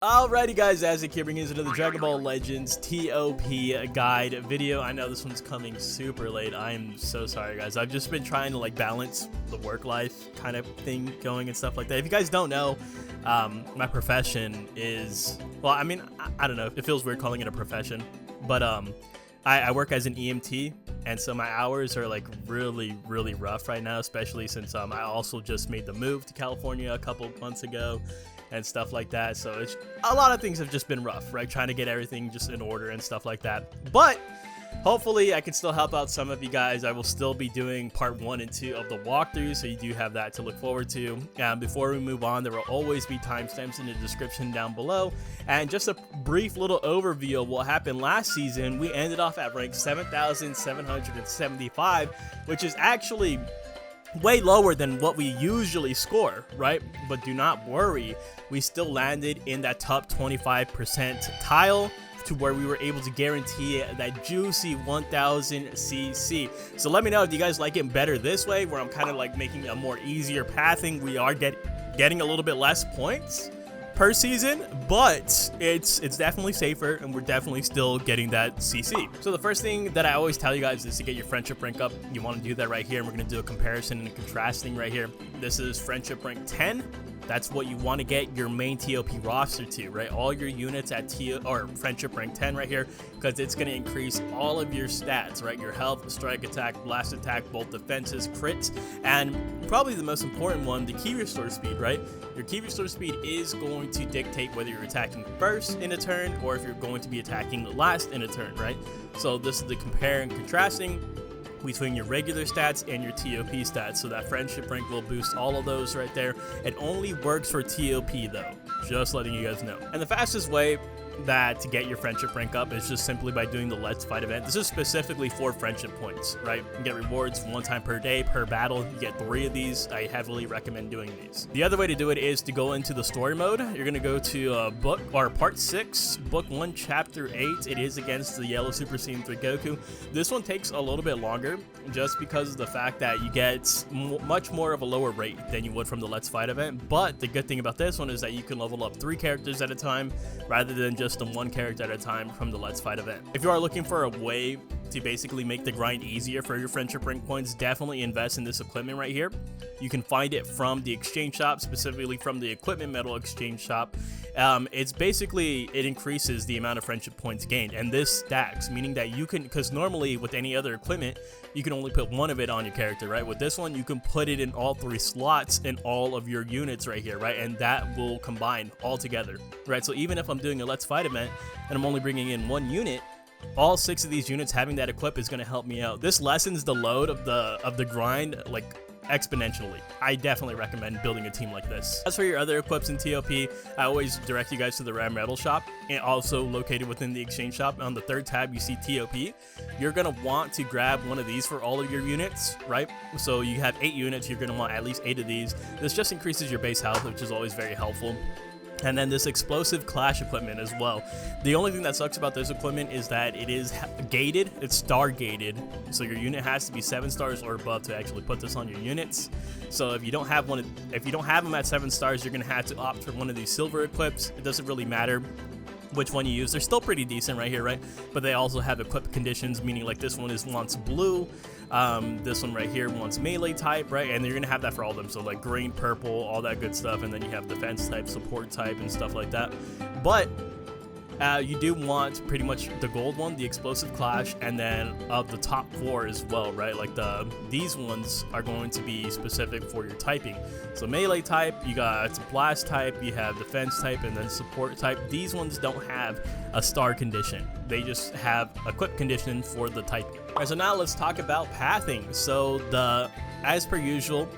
Alrighty guys, Azek here bringing you another Dragon Ball Legends ToP guide video. I know this one's coming super late. I am so sorry guys. I've just been trying to balance the work life kind of thing going and stuff like that. If you guys don't know, my profession is, well, I mean, I don't know. It feels weird calling it a profession, but I work as an EMT, and so my hours are really rough right now, especially since I also just made the move to California a couple months ago and stuff like that. So it's a lot of things have just been rough, right? Trying to get everything just in order and stuff like that. But hopefully I can still help out some of you guys. I will still be doing part 1 and 2 of the walkthrough, so you do have that to look forward to. Before we move on, there will always be timestamps in the description down below. And just a brief little overview of what happened last season. We ended off at rank 7,775, which is actually way lower than what we usually score, right? But do not worry, we still landed in that top 25% tile to where we were able to guarantee that juicy 1000 CC. So let me know if you guys like it better this way, where I'm kind of making a more easier pathing. We are getting a little bit less points per season, but it's definitely safer, and we're definitely still getting that CC. So the first thing that I always tell you guys is to get your friendship rank up. You want to do that right here, and we're going to do a comparison and a contrasting right here. This is friendship rank 10. That's what you want to get your main ToP roster to, right? All your units at friendship rank 10 right here, because it's going to increase all of your stats, right? Your health, strike attack, blast attack, bolt defenses, crits, and probably the most important one, the key restore speed, right? Your key restore speed is going to dictate whether you're attacking first in a turn or if you're going to be attacking last in a turn, right? So this is the compare and contrasting between your regular stats and your ToP stats. So that friendship rank will boost all of those right there. It only works for ToP though, just letting you guys know. And the fastest way to get your friendship rank up is just simply by doing the Let's Fight event. This is specifically for friendship points, right? You get rewards 1 time per day per battle. You get 3 of these. I heavily recommend doing these. The other way to do it is to go into the story mode. You're gonna go to part 6, book 1, chapter 8. It is against the Yellow Super Saiyan 3 Goku. This one takes a little bit longer just because of the fact that you get much more of a lower rate than you would from the Let's Fight event. But the good thing about this one is that you can level up 3 characters at a time rather than just the 1 character at a time from the Let's Fight event. If you are looking for a way to basically make the grind easier for your friendship rank points, definitely invest in this equipment right here. You can find it from the exchange shop, specifically from the equipment metal exchange shop. It's basically, it increases the amount of friendship points gained, and this stacks, meaning that you can, because normally with any other equipment you can only put 1 of it on your character, right? With this one you can put it in all 3 slots in all of your units right here, right? And that will combine all together, right? So even if I'm doing a Let's Fight event and I'm only bringing in 1 unit, all 6 of these units having that equip is going to help me out. This lessens the load of the grind exponentially. I definitely recommend building a team like this. As for your other equips in ToP, I always direct you guys to the Ram Metal shop, and also located within the exchange shop. On the 3rd tab you see ToP. You're gonna want to grab 1 of these for all of your units, right? So you have 8 units, you're gonna want at least 8 of these. This just increases your base health, which is always very helpful. And then this explosive clash equipment as well. The only thing that sucks about this equipment is that it is gated. It's star gated, so your unit has to be 7 stars or above to actually put this on your units. So if you don't have them at 7 stars, you're gonna have to opt for one of these silver equips. It doesn't really matter which one you use. They're still pretty decent right here, right? But they also have equip conditions, meaning this one wants blue, this one right here wants melee type, right? And you're gonna have that for all of them, so green, purple, all that good stuff. And then you have defense type, support type, and stuff like that. But you do want pretty much the gold one, the explosive clash, and then of the top 4 as well, right? These ones are going to be specific for your typing. So melee type, you got blast type, you have defense type, and then support type. These ones don't have a star condition. They just have a equip condition for the typing. All right, so now let's talk about pathing. So as per usual,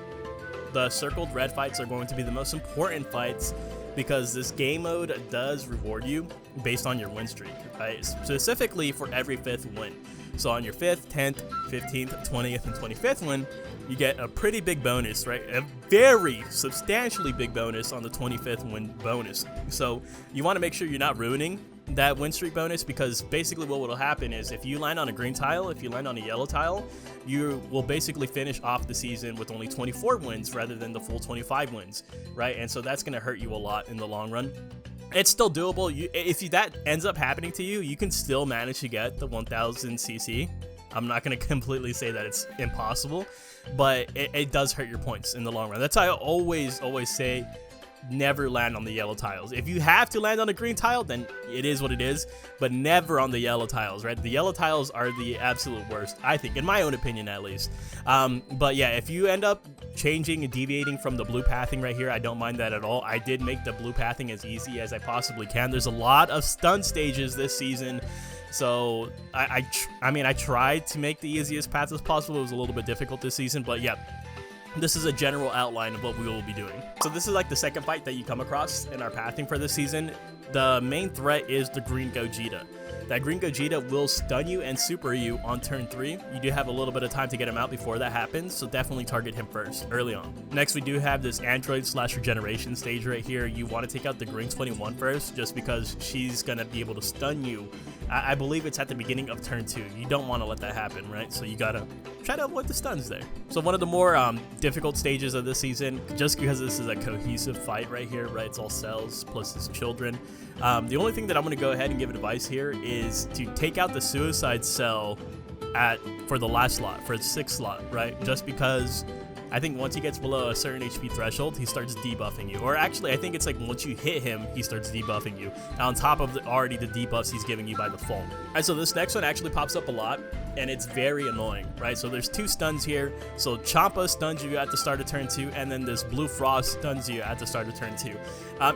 the circled red fights are going to be the most important fights, because this game mode does reward you based on your win streak, right? Specifically for every 5th win. So on your 5th, 10th, 15th, 20th, and 25th win, you get a pretty big bonus, right? A very substantially big bonus on the 25th win bonus. So you want to make sure you're not ruining that win streak bonus, because basically what will happen is if you land on a green tile, if you land on a yellow tile, you will basically finish off the season with only 24 wins rather than the full 25 wins, right? And so that's going to hurt you a lot in the long run. It's still doable. If that ends up happening to you, you can still manage to get the 1000 CC. I'm not going to completely say that it's impossible, but it does hurt your points in the long run. That's why I always say never land on the yellow tiles. If you have to land on a green tile, then it is what it is, but never on the yellow tiles, right? The yellow tiles are the absolute worst, I think, in my own opinion at least. But yeah, if you end up changing and deviating from the blue pathing right here, I don't mind that at all. I did make the blue pathing as easy as I possibly can. There's a lot of stun stages this season, so I mean, I tried to make the easiest path as possible. It was a little bit difficult this season, but yeah, this is a general outline of what we will be doing. So this is like the second fight that you come across in our pathing for this season. The main threat is the green Gogeta. That green Gogeta will stun you and super you on turn 3. You do have a little bit of time to get him out before that happens, so definitely target him first, early on. Next, we do have this android/regeneration stage right here. You want to take out the green 21 first, just because she's going to be able to stun you. I believe it's at the beginning of turn 2. You don't want to let that happen, right? So you got to try to avoid the stuns there. So one of the more difficult stages of this season, just because this is a cohesive fight right here, right? It's all cells plus his children. The only thing that I'm going to go ahead and give advice here is to take out the suicide cell for the last slot, for the 6th slot, right? Just because I think once he gets below a certain HP threshold, he starts debuffing you. Or actually, I think it's like once you hit him, he starts debuffing you, on top of already the debuffs he's giving you by default. Alright, so this next one actually pops up a lot, and it's very annoying, right? So there's 2 stuns here. So Champa stuns you at the start of turn 2, and then this Blue Frost stuns you at the start of turn 2.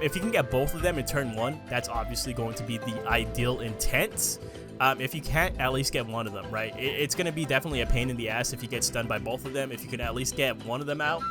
If you can get both of them in turn 1, that's obviously going to be the ideal intent. If you can't, at least get one of them, right? It's going to be definitely a pain in the ass if you get stunned by both of them. If you can at least get one of them out,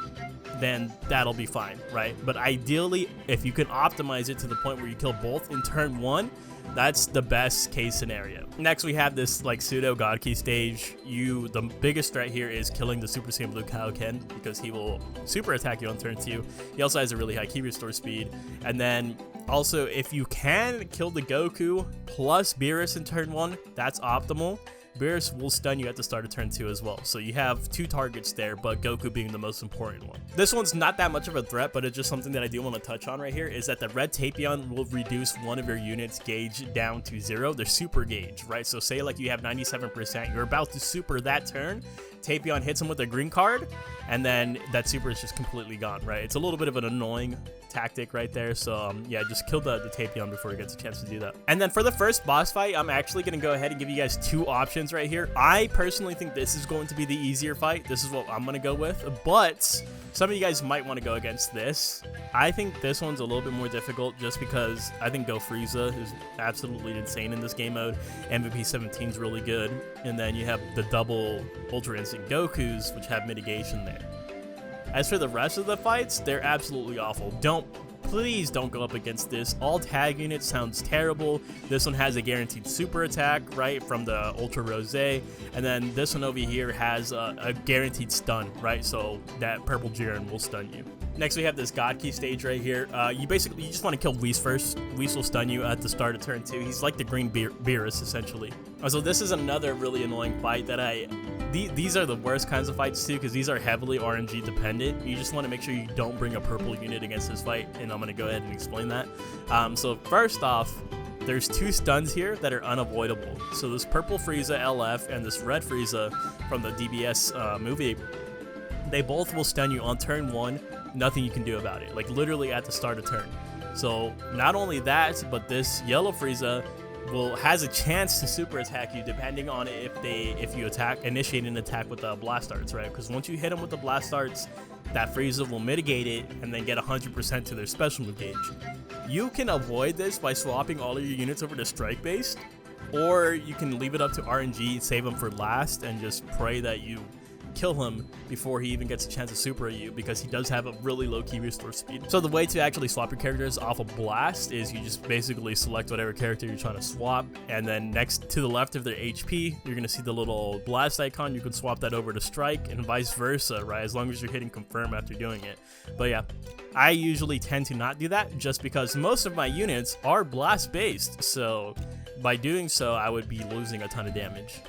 then that'll be fine, right? But ideally, if you can optimize it to the point where you kill both in turn 1, that's the best case scenario. Next, we have this like pseudo God Key stage. The biggest threat here is killing the Super Saiyan Blue Kaioken, because he will super attack you on turn 2. He also has a really high key restore speed. And then also, if you can kill the Goku plus Beerus in turn 1, that's optimal. Beerus will stun you at the start of turn 2 as well. So you have 2 targets there, but Goku being the most important one. This one's not that much of a threat, but it's just something that I do want to touch on right here, is that the red Tapion will reduce one of your units' gauge down to 0, their super gauge, right? So say like you have 97%, you're about to super that turn, Tapion hits him with a green card, and then that super is just completely gone, right? It's a little bit of an annoying tactic right there, so yeah, just kill the Tapion before he gets a chance to do that. And then for the first boss fight, I'm actually going to go ahead and give you guys 2 options right here. I personally think this is going to be the easier fight. This is what I'm going to go with, but some of you guys might want to go against this. I think this one's a little bit more difficult, just because I think Go Frieza is absolutely insane in this game mode. MVP 17 is really good, and then you have the double Ultra Instinct Gokus, which have mitigation there. As for the rest of the fights, they're absolutely awful. Please don't go up against this. All tag units sounds terrible. This one has a guaranteed super attack, right, from the Ultra Rose, and then this one over here has a guaranteed stun, right, so that purple Jiren will stun you. Next, we have this God Key stage right here. You just want to kill Whis first. Whis will stun you at the start of turn 2. He's like the green Beerus, essentially. So this is another really annoying fight that these are the worst kinds of fights too, because these are heavily RNG dependent. You just want to make sure you don't bring a purple unit against this fight, and I'm going to go ahead and explain that. So first off, there's 2 stuns here that are unavoidable. So this purple Frieza LF and this red Frieza from the DBS movie, they both will stun you on turn 1. Nothing you can do about it, like literally at the start of turn. So not only that, but this yellow Frieza has a chance to super attack you, depending on if you initiate an attack with the blast darts, right? Because once you hit them with the blast darts, that Frieza will mitigate it and then get 100% to their special move gauge. You can avoid this by swapping all of your units over to strike based, or you can leave it up to RNG, save them for last, and just pray that you kill him before he even gets a chance to super you, because he does have a really low key restore speed. So the way to actually swap your characters off of blast is you just basically select whatever character you're trying to swap, and then next to the left of their HP, you're gonna see the little blast icon. You can swap that over to strike, and vice versa, right? As long as you're hitting confirm after doing it. But yeah, I usually tend to not do that, just because most of my units are blast based, so by doing so I would be losing a ton of damage.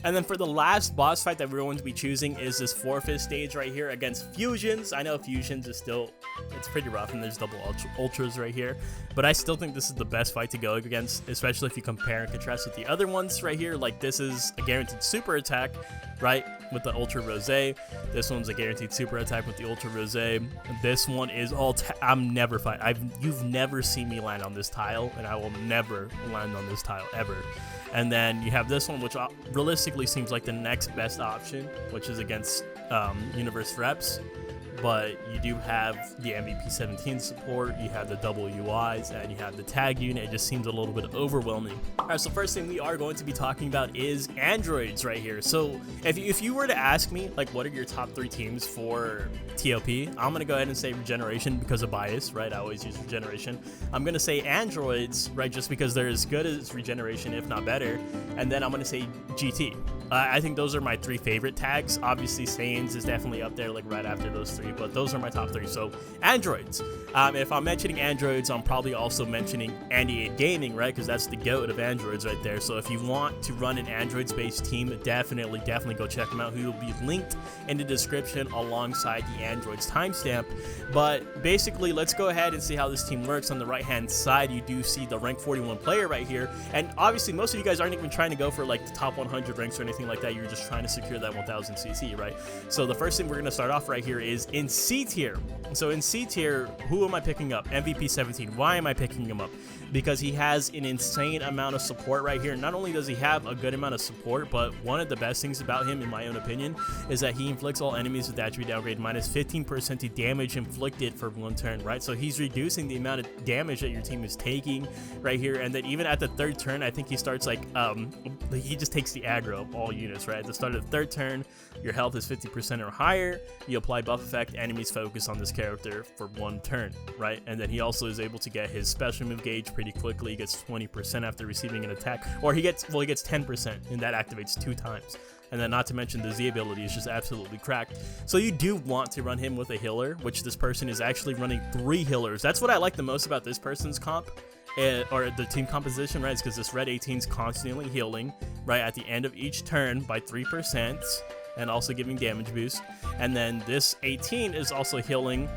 And then for the last boss fight that we're going to be choosing is this forfeit stage right here against Fusions. I know Fusions is still, it's pretty rough, and there's double ultras right here, but I still think this is the best fight to go against, especially if you compare and contrast with the other ones right here. Like, this is a guaranteed super attack, right, with the Ultra Rose. This one's a guaranteed super attack with the Ultra Rose. This one is all I'm never fighting. You've never seen me land on this tile, and I will never land on this tile ever. And then you have this one, which realistically seems like the next best option, which is against Universe Reps. But you do have the MVP 17 support, you have the double UIs, and you have the tag unit. It just seems a little bit overwhelming. Alright, so first thing we are going to be talking about is androids right here. So if you were to ask me, like, what are your top 3 teams for ToP, I'm going to go ahead and say Regeneration because of bias, right? I always use Regeneration. I'm going to say androids, right, just because they're as good as Regeneration, if not better. And then I'm going to say GT. I think those are my 3 favorite tags. Obviously, Saiyans is definitely up there, like, right after those 3, but those are my top 3. So, androids. If I'm mentioning androids, I'm probably also mentioning Andy8 Gaming, right? Because that's the goat of androids right there. So, if you want to run an androids-based team, definitely go check them out. Who will be linked in the description alongside the androids timestamp. But basically, let's go ahead and see how this team works. On the right-hand side, you do see the rank 41 player right here. And obviously, most of you guys aren't even trying to go for, like, the top 100 ranks or anything like that. You're just trying to secure that 1000 CC, right? So the first thing we're going to start off right here is in C tier. So in C tier, who am I picking up? MVP 17. Why am I picking him up? Because he has an insane amount of support right here. Not only does he have a good amount of support, but one of the best things about him, in my own opinion, is that he inflicts all enemies with attribute downgrade minus 15% to damage inflicted for 1 turn, right? So he's reducing the amount of damage that your team is taking right here. And then even at the 3rd turn, I think he starts like, he just takes the aggro of all units, right? At the start of the 3rd turn, your health is 50% or higher. You apply buff effect, enemies focus on this character for 1 turn, right? And then he also is able to get his special move gauge pretty quickly. He gets 20% after receiving an attack, or he gets 10%, and that activates 2 times. And then not to mention the Z ability is just absolutely cracked. So you do want to run him with a healer, which this person is actually running 3 healers. That's what I like the most about this person's comp. Or the team composition, right? Is because this red 18 is constantly healing, right, at the end of each turn by 3%, and also giving damage boost. And then this 18 is also healing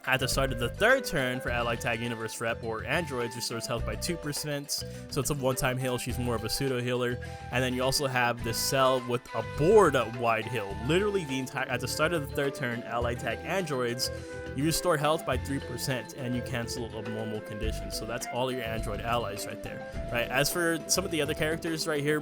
at the start of the 3rd turn for Allied Tag Universe Rep or Androids, restores health by 2%. So it's a one-time heal. She's more of a pseudo healer. And then you also have this cell with a board wide heal. Literally the entire, at the start of the 3rd turn, Allied Tag Androids, you restore health by 3% and you cancel abnormal conditions. So that's all your android allies right there, right? As for some of the other characters right here,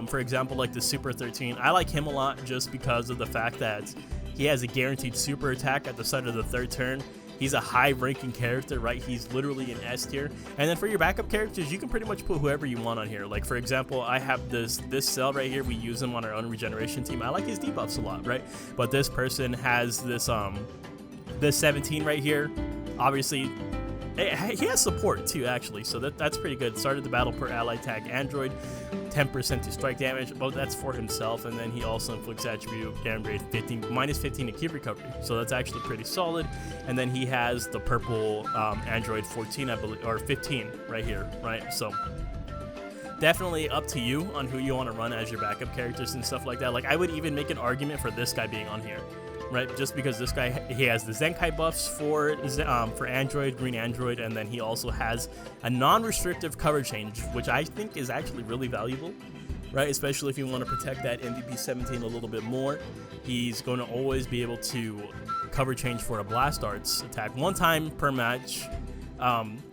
for example, like the Super 13, I like him a lot just because of the fact that he has a guaranteed super attack at the start of the 3rd turn. He's a high-ranking character, right? He's literally an S tier. And then for your backup characters, you can pretty much put whoever you want on here. Like, for example, I have this cell right here. We use him on our own regeneration team. I like his debuffs a lot, right? But this person has this 17 right here. Obviously, he has support too, actually, so that's pretty good. Started the battle per allied tag android, 10% to strike damage, but that's for himself, and then he also inflicts attribute downgrade minus 15 to keep recovery, so that's actually pretty solid. And then he has the purple android 14, I believe, or 15 right here, right? So definitely up to you on who you want to run as your backup characters and stuff like that. Like, I would even make an argument for this guy being on here, right? Just because this guy, he has the Zenkai buffs for Android, Green Android, and then he also has a non-restrictive cover change, which I think is actually really valuable, right? Especially if you want to protect that MVP 17 a little bit more. He's going to always be able to cover change for a Blast Arts attack 1 time per match,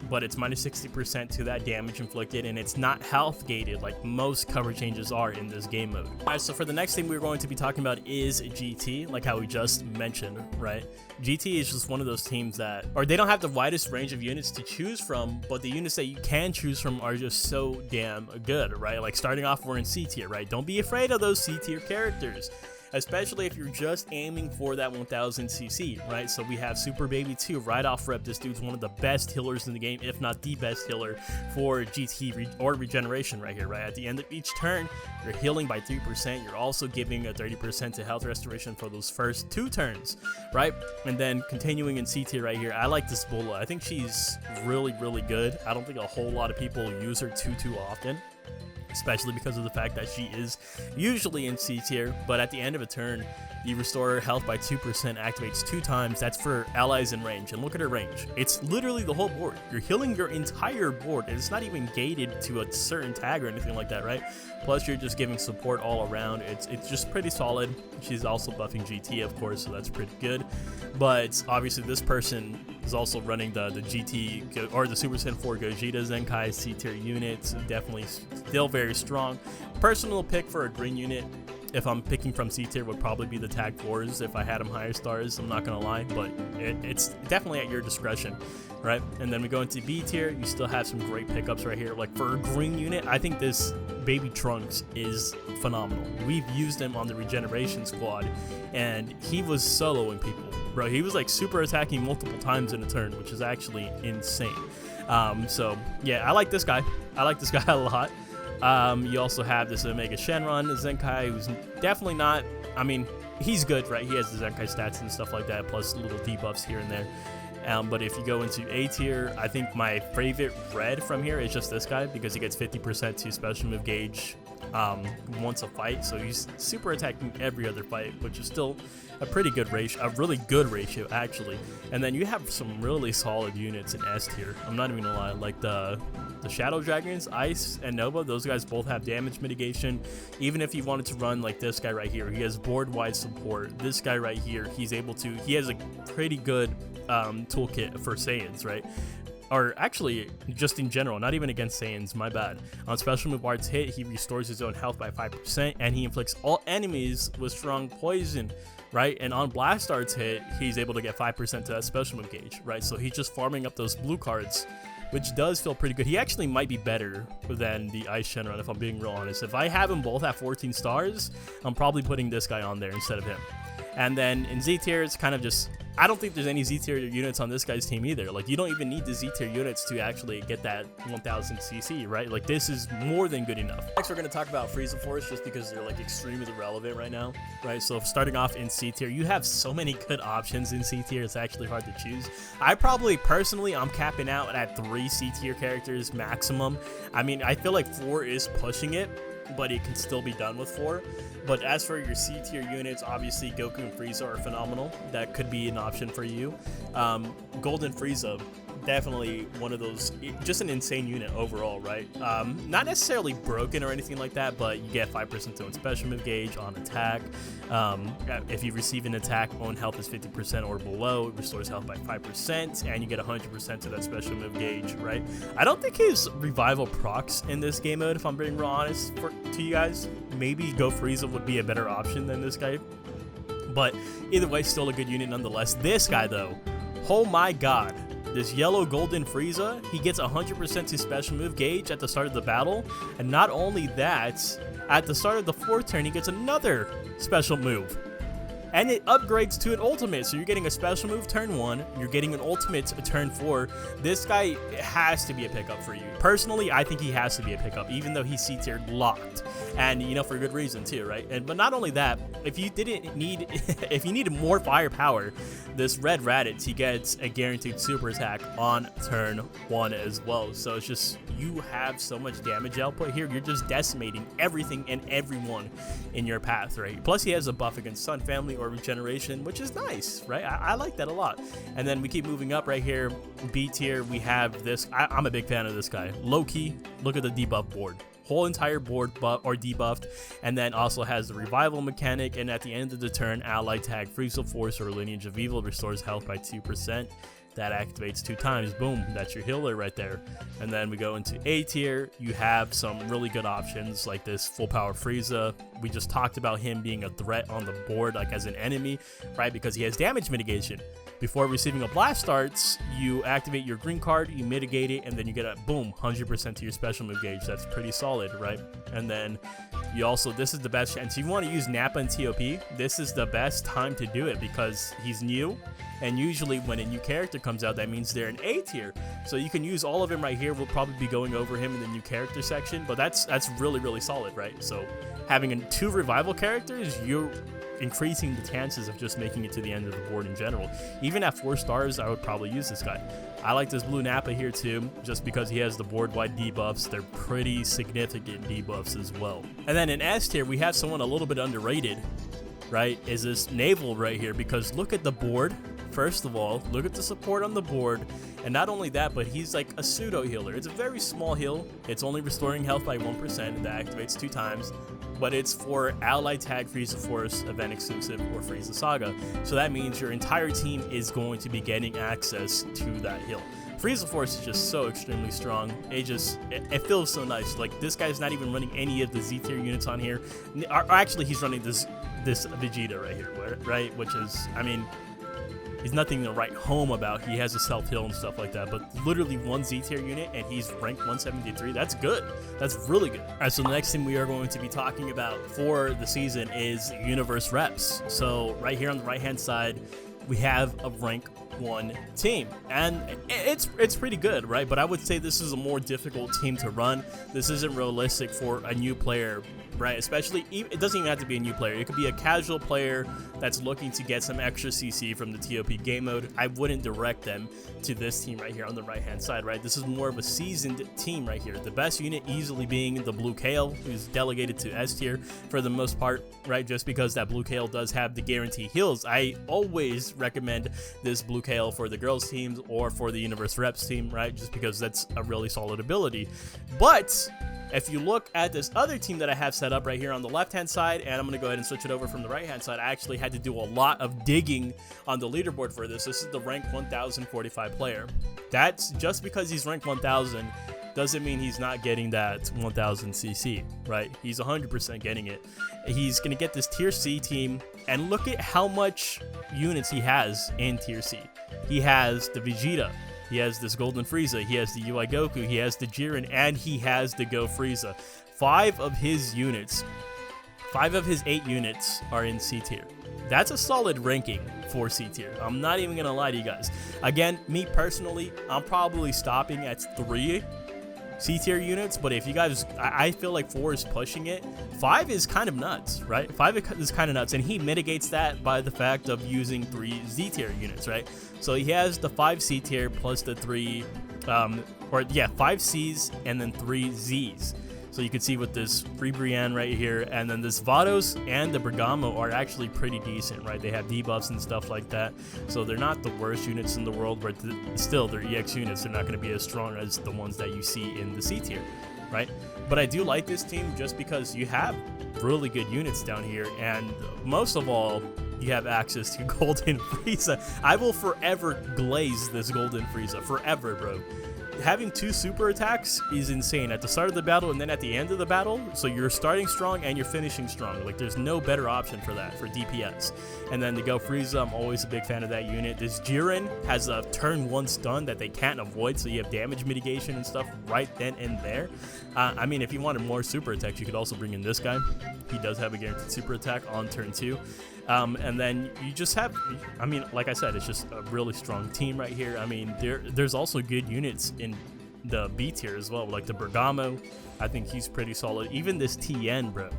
but it's minus 60% to that damage inflicted, and it's not health gated like most cover changes are in this game mode. Alright, so for the next thing we're going to be talking about is GT, like how we just mentioned, right? GT is just one of those teams that, or they don't have the widest range of units to choose from, but the units that you can choose from are just so damn good, right? Like, starting off, we're in C tier, right? Don't be afraid of those C tier characters, especially if you're just aiming for that 1000 CC, right? So we have Super Baby 2 right off rep. This dude's one of the best healers in the game, if not the best healer for GT or regeneration right here, right? At the end of each turn, you're healing by 3%. You're also giving a 30% to health restoration for those first 2 turns, right? And then continuing in C tier right here, I like this Bulla. I think she's really, really good. I don't think a whole lot of people use her too often, especially because of the fact that she is usually in C tier, but at the end of a turn, you restore health by 2%, activates 2 times. That's for allies in range, and look at her range. It's literally the whole board. You're healing your entire board, and it's not even gated to a certain tag or anything like that, right? Plus, you're just giving support all around. It's just pretty solid. She's also buffing GT, of course, so that's pretty good. But obviously, this person is also running the GT or the Super Saiyan 4 Gogeta Zenkai C tier units. Definitely still very strong. Personal pick for a green unit, if I'm picking from C tier, would probably be the Tag 4s if I had them higher stars. I'm not gonna lie, but it's definitely at your discretion, right? And then we go into B tier. You still have some great pickups right here. Like for a green unit, I think this Baby Trunks is phenomenal. We've used him on the Regeneration squad, and he was soloing people, bro. He was like super attacking multiple times in a turn, which is actually insane. So yeah, I like this guy. I like this guy a lot. You also have this Omega Shenron Zenkai, who's definitely not, I mean, he's good, right? He has the Zenkai stats and stuff like that, plus little debuffs here and there. But if you go into A tier, I think my favorite red from here is just this guy, because he gets 50% to special move gauge once a fight, so he's super attacking every other fight, which is still a pretty good ratio, a really good ratio actually. And then you have some really solid units in S tier. I'm not even gonna lie, like the Shadow Dragons, Ice and Nova, those guys both have damage mitigation. Even if you wanted to run like this guy right here, he has board-wide support. This guy right here, he has a pretty good toolkit for Saiyans, right? Or actually, just in general, not even against Saiyans, my bad. On special move arts hit, he restores his own health by 5%, and he inflicts all enemies with strong poison, right? And on blast arts hit, he's able to get 5% to that special move gauge, right? So he's just farming up those blue cards, which does feel pretty good. He actually might be better than the Ice Shenron, if I'm being real honest. If I have them both at 14 stars, I'm probably putting this guy on there instead of him. And then in Z tier, it's kind of just, I don't think there's any Z tier units on this guy's team either. Like, you don't even need the Z tier units to actually get that 1000 CC, right? Like, this is more than good enough. Next, we're going to talk about Frieza Force, just because they're like extremely relevant right now, right? So starting off in C tier, you have so many good options in C tier, it's actually hard to choose. I probably, personally, I'm capping out at 3 C tier characters maximum. I mean, I feel like 4 is pushing it, but it can still be done with 4. But as for your C tier units, obviously Goku and Frieza are phenomenal. That could be an option for you. Golden Frieza, definitely one of those, just an insane unit overall, right? Not necessarily broken or anything like that, but you get 5% to special move gauge on attack. If you receive an attack, own health is 50% or below, it restores health by 5%, and you get 100% to that special move gauge, right? I don't think his revival procs in this game mode, if I'm being real honest to you guys. Maybe Go Frieza would be a better option than this guy, but either way, still a good unit nonetheless. This guy though, oh my god, this yellow golden Frieza, he gets 100% to special move gauge at the start of the battle, and not only that, at the start of the 4th turn, he gets another special move, and it upgrades to an ultimate. So you're getting a special move turn 1, you're getting an ultimate turn 4. This guy has to be a pickup for you. Personally, I think he has to be a pickup, even though he's C tier locked, and you know, for good reason too, right? And but not only that, if you didn't need, if you needed more firepower, this red Raditz, he gets a guaranteed super attack on turn 1 as well. So it's just, you have so much damage output here. You're just decimating everything and everyone in your path, right? Plus he has a buff against Sun Family or Regeneration, which is nice, right? I like that a lot. And then we keep moving up right here. B tier, we have this, I'm a big fan of this guy. Low-key, look at the debuff board. Whole entire board debuffed, and then also has the revival mechanic, and at the end of the turn, ally tag Frieza Force or Lineage of Evil restores health by 2%. That activates 2 times. Boom, that's your healer right there. And then we go into A tier. You have some really good options like this full power Frieza. We just talked about him being a threat on the board, like as an enemy, right? Because he has damage mitigation. Before receiving a blast starts, you activate your green card, you mitigate it, and then you get a boom, 100% to your special move gauge. That's pretty solid, right? And then you also, this is the best chance. If you want to use Nappa and ToP, this is the best time to do it because he's new. And usually when a new character comes out, that means they're in A tier. So you can use all of him right here. We'll probably be going over him in the new character section, but that's really, really solid, right? So having 2 revival characters, increasing the chances of just making it to the end of the board in general. Even at 4 stars, I would probably use this guy. I like this blue Nappa here too, just because he has the board-wide debuffs. They're pretty significant debuffs as well. And then in S tier, we have someone a little bit underrated, right, is this Naval right here, because look at the board. First of all, look at the support on the board, and not only that, but he's like a pseudo healer. It's a very small heal. It's only restoring health by 1%, that activates 2 times, but it's for Ally Tag Frieza Force, event exclusive, or Frieza Saga. So that means your entire team is going to be getting access to that heal. Frieza Force is just so extremely strong. It feels so nice. Like, this guy's not even running any of the Z tier units on here. Or actually, he's running this Vegeta right here, right? Which is, I mean, he's nothing to write home about. He has a self-heal and stuff like that, but literally 1 Z tier unit and he's ranked 173. That's good. That's really good. All right, so the next thing we are going to be talking about for the season is universe reps. So right here on the right-hand side, we have a rank 1 team, and it's pretty good, right? But I would say this is a more difficult team to run. This isn't realistic for a new player, right? Especially, it doesn't even have to be a new player. It could be a casual player that's looking to get some extra CC from the ToP game mode. I wouldn't direct them to this team right here on the right-hand side, right? This is more of a seasoned team right here. The best unit easily being the Blue Kale, who's delegated to S tier for the most part, right? Just because that Blue Kale does have the guarantee heals. I always recommend this Blue Kale for the girls teams or for the Universe Reps team, right? Just because that's a really solid ability. But if you look at this other team that I have set up right here on the left-hand side, and I'm going to go ahead and switch it over from the right-hand side, I actually had to do a lot of digging on the leaderboard for this. This is the rank 1045 player. That's just because he's ranked 1000 doesn't mean he's not getting that 1000 CC, right? He's 100% getting it. He's going to get this tier C team, and look at how much units he has in tier C. He has the Vegeta, he has this Golden Frieza, he has the UI Goku, he has the Jiren, and he has the Go Frieza. 5 of his 8 units are in C tier. That's a solid ranking for C tier. I'm not even gonna lie to you guys. Again, me personally, I'm probably stopping at 3 C tier units, but if you guys, I feel like 4 is pushing it. 5 is kind of nuts, right? 5 is kind of nuts, and he mitigates that by the fact of using 3 Z tier units, right? So he has the 5 C tier plus the 5 C's and then 3 Z's. So you can see with this Free Brienne right here, and then this Vados and the Bergamo are actually pretty decent, right? They have debuffs and stuff like that. So they're not the worst units in the world, but still they're EX units. They're not going to be as strong as the ones that you see in the C tier, right? But I do like this team just because you have really good units down here, and most of all, you have access to Golden Frieza. I will forever glaze this Golden Frieza, forever, bro. Having 2 super attacks is insane at the start of the battle and then at the end of the battle. So you're starting strong and you're finishing strong. Like, there's no better option for that, for DPS. And then the Go Frieza, I'm always a big fan of that unit. This Jiren has a turn 1 stun that they can't avoid, so you have damage mitigation and stuff right then and there. I mean, if you wanted more super attacks, you could also bring in this guy. He does have a guaranteed super attack on turn 2. And then you just have, I mean, like I said, it's just a really strong team right here. I mean, there's also good units in the B tier as well, like the Bergamo. I think he's pretty solid. Even this TN, bro,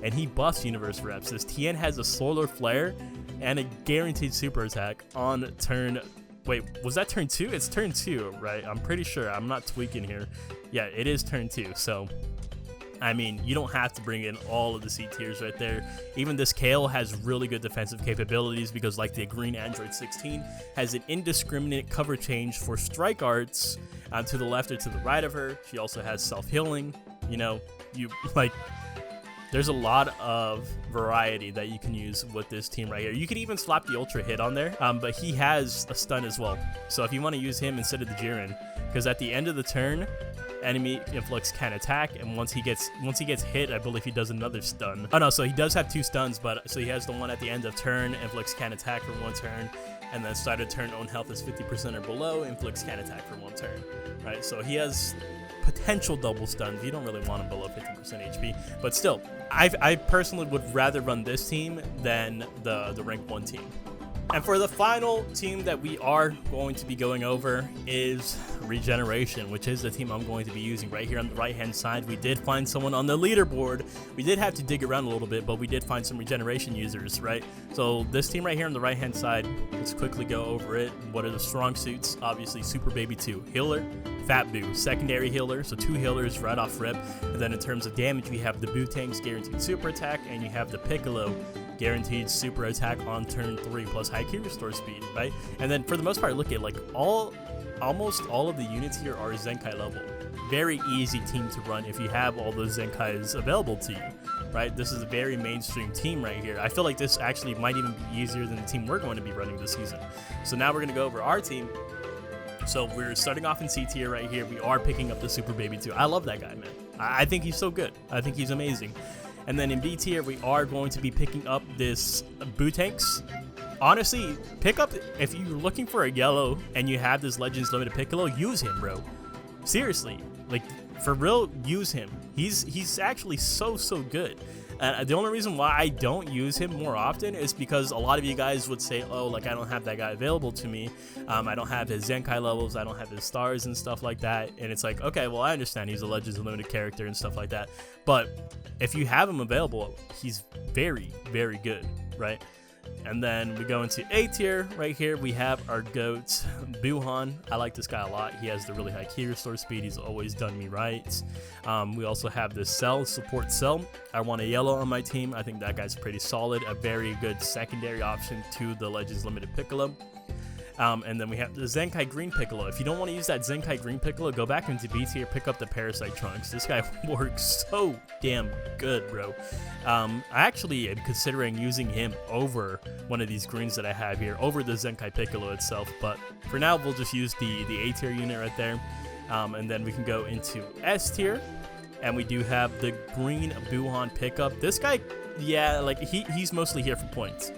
and he buffs universe reps. This TN has a solar flare and a guaranteed super attack on turn. Wait, was that turn 2? It's turn 2, right? I'm pretty sure. I'm not tweaking here. Yeah, it is turn 2. So, I mean, you don't have to bring in all of the C tiers right there. Even this Kale has really good defensive capabilities because, like, the green Android 16 has an indiscriminate cover change for strike arts to the left or to the right of her. She also has self-healing. You know, there's a lot of variety that you can use with this team right here. You could even slap the Ultra Hit on there, but he has a stun as well. So if you want to use him instead of the Jiren, because at the end of the turn, enemy influx can attack, and once he gets hit, I believe he does another stun. Oh no, so he does have 2 stuns, but so he has the one at the end of turn, influx can attack for 1 turn, and then start of turn, own health is 50% or below, influx can attack for 1 turn, right? So he has potential double stuns. You don't really want him below 50% HP, but still, I personally would rather run this team than the rank 1 team. And for the final team that we are going to be going over is Regeneration, which is the team I'm going to be using right here on the right hand side. We did find someone on the leaderboard. We did have to dig around a little bit, but we did find some Regeneration users, right? So this team right here on the right hand side, let's quickly go over it. What are the strong suits? Obviously Super Baby 2, healer, Fat Boo, secondary healer, so 2 healers right off rip. And then in terms of damage, we have the Boo Tank's guaranteed super attack, and you have the Piccolo guaranteed super attack on turn 3 plus high key restore speed, right? And then for the most part, look at like almost all of the units here are Zenkai level. Very easy team to run if you have all those Zenkais available to you, right? This is a very mainstream team right here. I feel like this actually might even be easier than the team we're going to be running this season. So now we're going to go over our team. So we're starting off in C tier right here. We are picking up the Super Baby 2. I love that guy, man. I think he's so good. I think he's amazing. And then in B tier, we are going to be picking up this Boo Tanks. Honestly, pick up, if you're looking for a yellow and you have this Legends Limited Piccolo, use him, bro. Seriously, like, for real, use him. He's actually so good. The only reason why I don't use him more often is because a lot of you guys would say, oh, like, I don't have that guy available to me. I don't have his Zenkai levels. I don't have his stars and stuff like that. And it's like, okay, well, I understand he's a Legends Limited character and stuff like that. But if you have him available, he's very good, right? And then we go into A tier. Right here we have our GOAT, Buhan. I like this guy a lot. He has the really high key restore speed. He's always done me right. We also have this Cell, support Cell. I want a yellow on my team. I think that guy's pretty solid. A very good secondary option to the Legends Limited Piccolo. And then we have the Zenkai Green Piccolo. If you don't want to use that Zenkai Green Piccolo, go back into B tier, pick up the Parasite Trunks. This guy works so damn good, bro. I actually am considering using him over one of these greens that I have here, over the Zenkai Piccolo itself. But for now, we'll just use the A tier unit right there. And then we can go into S tier. And we do have the green Buhan pickup. This guy, yeah, like he's mostly here for points.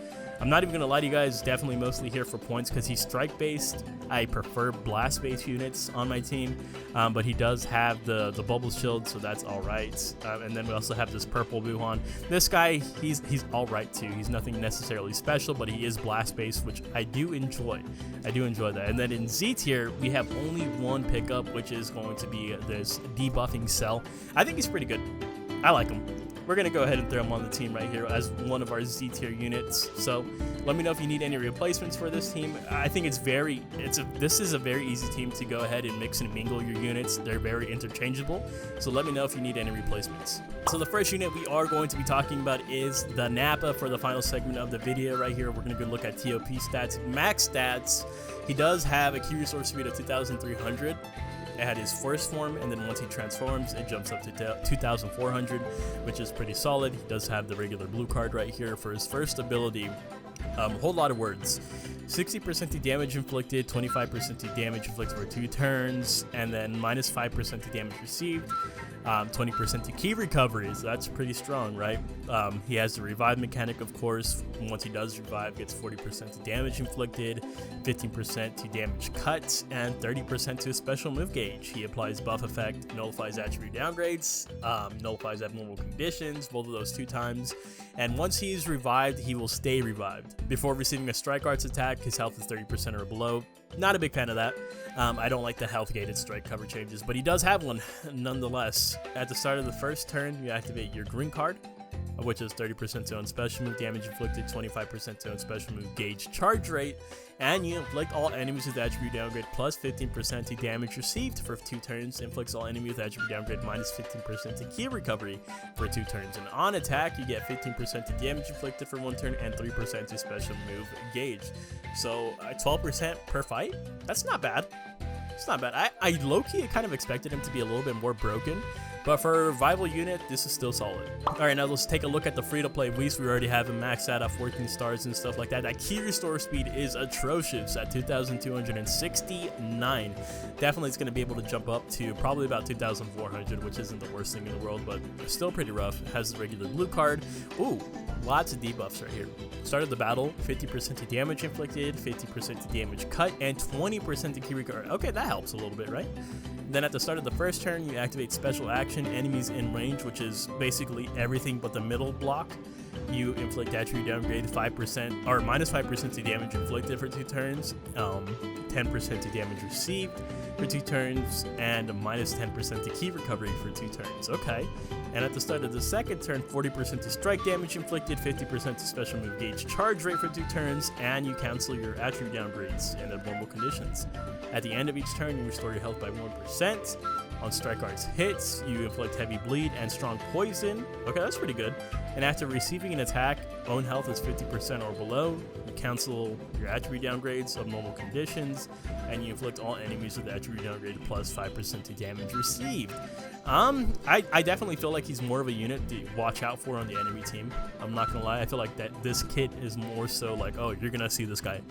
I'm not even going to lie to you guys, definitely mostly here for points because he's strike-based. I prefer blast-based units on my team, but he does have the bubble shield, so that's all right. And then we also have this purple Buhan. This guy, he's all right too. He's nothing necessarily special, but he is blast-based, which I do enjoy. I do enjoy that. And then in Z tier, we have only one pickup, which is going to be this debuffing Cell. I think he's pretty good. I like him. We're going to go ahead and throw him on the team right here as one of our Z tier units. So let me know if you need any replacements for this team. I think this is a very easy team to go ahead and mix and mingle your units. They're very interchangeable. So let me know if you need any replacements. So the first unit we are going to be talking about is the Nappa for the final segment of the video right here. We're going to go look at ToP stats, max stats. He does have a key resource speed of 2,300. At his first form, and then once he transforms, it jumps up to 2,400, which is pretty solid. He does have the regular blue card right here for his first ability. Whole lot of words. 60% to damage inflicted, 25% to damage inflicted for 2 turns, and then minus 5% to damage received. 20% to key recoveries. That's pretty strong, right? He has the revive mechanic, of course. Once he does revive, gets 40% to damage inflicted, 15% to damage cut, and 30% to a special move gauge. He applies buff effect, nullifies attribute downgrades, nullifies abnormal conditions, both of those 2 times. And once he's revived, he will stay revived. Before receiving a strike arts attack, his health is 30% or below. Not a big fan of that. I don't like the health gated strike cover changes, but he does have one nonetheless. At the start of the first turn, you activate your green card, which is 30% to own special move damage inflicted, 25% to own special move gauge charge rate, and you inflict all enemies with attribute downgrade plus 15% to damage received for 2 turns, inflicts all enemies with attribute downgrade minus 15% to key recovery for 2 turns, and on attack you get 15% to damage inflicted for 1 turn and 3% to special move gauge. So 12% per fight, that's not bad. It's not bad. I low-key kind of expected him to be a little bit more broken, but for a revival unit, this is still solid. Alright, now let's take a look at the free-to-play Whis. We already have him maxed out at 14 stars and stuff like that. That key restore speed is atrocious at 2,269. Definitely it's going to be able to jump up to probably about 2,400, which isn't the worst thing in the world, but still pretty rough. Has the regular blue card. Ooh, lots of debuffs right here. Start of the battle, 50% to damage inflicted, 50% to damage cut, and 20% to key recovery. Okay, that helps a little bit, right? Then at the start of the first turn, you activate special action, enemies in range, which is basically everything but the middle block. You inflict attribute downgrade 5% or minus 5% to damage inflicted for 2 turns, 10% to damage received for 2 turns, and minus 10% to key recovery for 2 turns. Okay. And at the start of the second turn, 40% to strike damage inflicted, 50% to special move gauge charge rate for 2 turns, and you cancel your attribute downgrades in abnormal conditions. At the end of each turn, you restore your health by 1%. On Strike Art's hits, you inflict heavy bleed and strong poison. Okay, that's pretty good. And after receiving an attack, own health is 50% or below. You cancel your attribute downgrades of normal conditions, and you inflict all enemies with attribute downgrade plus 5% to damage received. I definitely feel like he's more of a unit to watch out for on the enemy team. I'm not gonna lie, I feel like that this kit is more so like, oh, you're gonna see this guy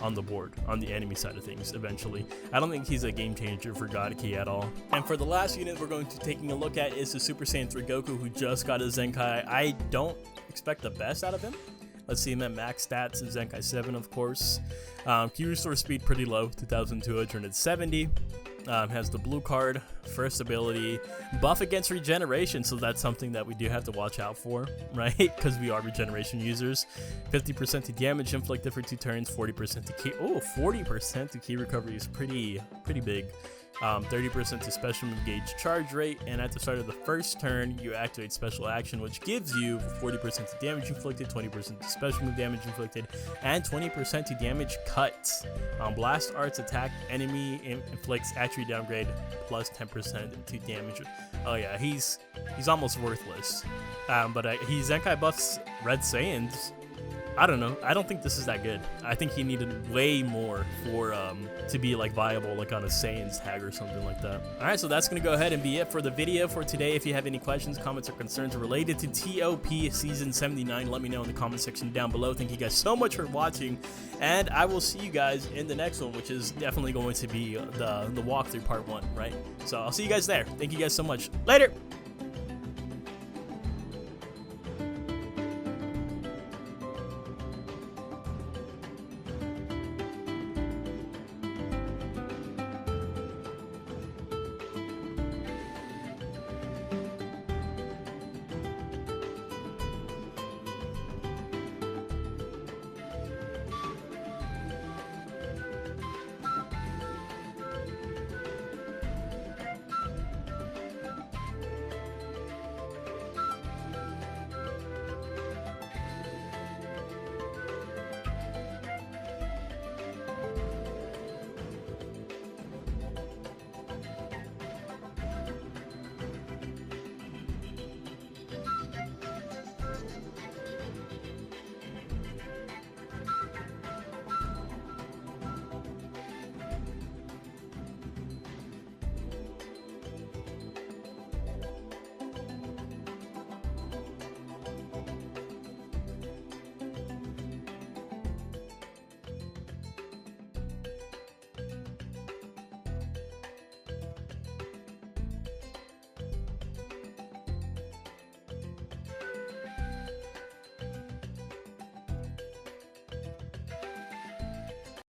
on the board on the enemy side of things eventually. I don't think he's a game changer for God Key at all. And for the last unit we're going to be taking a look at is the Super Saiyan 3 Goku, who just got a Zenkai. I don't expect the best out of him. Let's see him at max stats in Zenkai 7, of course. Q restore speed pretty low, 2270. Has the blue card, first ability, buff against regeneration, so that's something that we do have to watch out for, right? Because we are regeneration users. 50% to damage inflicted for 2 turns, 40% to key. Oh, 40% to key recovery is pretty big. 30% to special move gauge charge rate, and at the start of the first turn, you activate special action, which gives you 40% to damage inflicted, 20% to special move damage inflicted, and 20% to damage cut. Blast Art's attack enemy inflicts attribute downgrade plus 10% to damage. Oh yeah, he's almost worthless. But he Zenkai buffs Red Saiyans. I don't know. I don't think this is that good. I think he needed way more for to be like viable, like on a Saiyan's tag or something like that. All right, so that's gonna go ahead and be it for the video for today. If you have any questions, comments, or concerns related to ToP Season 79, let me know in the comment section down below. Thank you guys so much for watching, and I will see you guys in the next one, which is definitely going to be the walkthrough part 1, right? So I'll see you guys there. Thank you guys so much. Later.